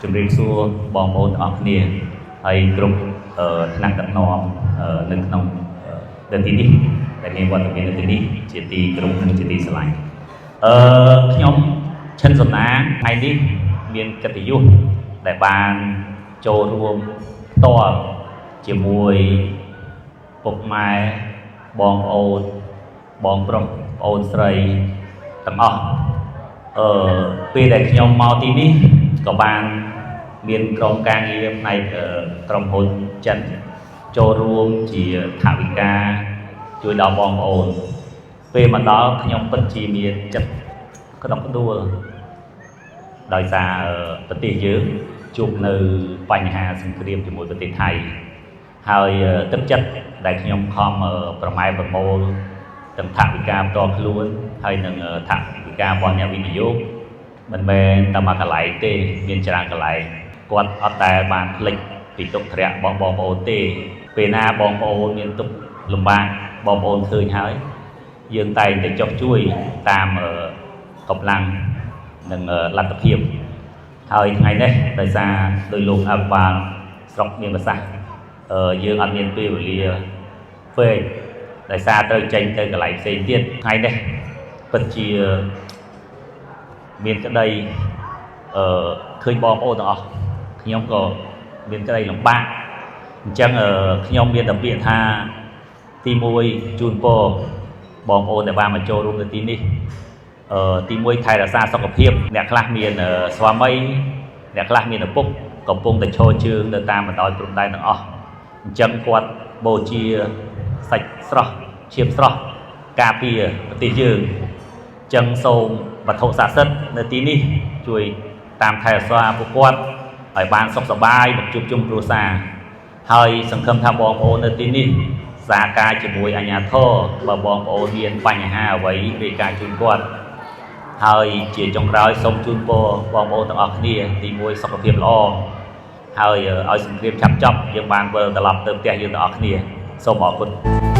ជំរាបសួរបងប្អូនទាំងអស់គ្នាហើយគ្រប់ថ្នាក់ដឹកនាំនៅក្នុងនៅទីនេះដែលមានវត្តមាននៅទីនេះជាទីគោរពនិងជាទីស្រឡាញ់ខ្ញុំឈិនសំណាងថ្ងៃនេះមានកិត្តិយសដែលបានចូលរួមផ្ទាល់ជាមួយពុកម៉ែបងប្អូនបងប្រុសប្អូនស្រីទាំងអស់ពេលដែលខ្ញុំមកទីនេះក៏បានមានក្រុមការងារផ្នែកក្រុមហ៊ុនចិនចូលរួមជាថវិកាជួយដល់បងប្អូនពេលមកដល់ខ្ញុំពិតជាមានចិត្តក្តុកក្តួលដោយសារប្រទេសយើងជួបនៅបញ្ហាសង្គ្រាមជាមួយប្រទេសថៃហើយទឹកចិត្តដែលខ្ញុំខំប្រម៉ែប្រមូលទាំងថវិកាផ្ទាល់ខ្លួនហើយនឹងថវិការបស់អ្នកវិនិយោគមិនមែនតែមួយកន្លែងទេមានច្រើនកន្លែងគាត់អត់ដែលបានភ្លេចពីទុក្ខធុរៈបងប្អូនទេពេលណាបងប្អូនមានទុក្ខលំបាកបងប្អូនឃើញហើយយើងតែងតែចុះជួយតាមកម្លាំងនិងលទ្ធភាពហើយថ្ងៃនេះដោយសារដោយលោកអភិបាលស្រុកមានប្រសាសន៍យើងអត់មានពេលវេលាពេកដោយសារត្រូវចេញទៅកន្លែងផ្សេងទៀតថ្ងៃនេះពិតជាមានក្តីឃើញបងប្អូនទាំងអស់ខ្ញុំក៏មានក្តីលំបាកអញ្ចឹងខ្ញុំមានតែពាក្យថាទី1ជូនពរបងប្អូនដែលបានមកចូលរួមនៅទីនេះទី1ថែរក្សាសុខភាពអ្នកខ្លះមានស្វាមីអ្នកខ្លះមានឪពុកកំពុងតែឈរជើងនៅតាមបណ្ដោយព្រំដែនទាំងអស់អញ្ចឹងគាត់បូជាសាច់ស្រស់ឈាមស្រស់ការពារប្រទេសយើងអញ្ចឹងសូមវត្ថុស័ក្តិសិទ្ធិនៅទីនេះជួយតាមថែរក្សាពួកគាត់ឲ្យបានសុខសប្បាយមកជួបជុំគ្រួសារហើយសង្ឃឹមថាបងប្អូននៅទីនេះសហការជាមួយអាជ្ញាធរបើបងប្អូនមានបញ្ហាអ្វីរាយការណ៍ជូនគាត់ហើយជាចុងក្រោយសូមជូនពរបងប្អូនទាំងអស់គ្នាទី1សុខភាពល្អហើយឲ្យសង្គ្រាមឆាប់ចប់យើងបានវិលត្រឡប់ទៅផ្ទះយើងទាំងអស់គ្នាសូមអរគុណ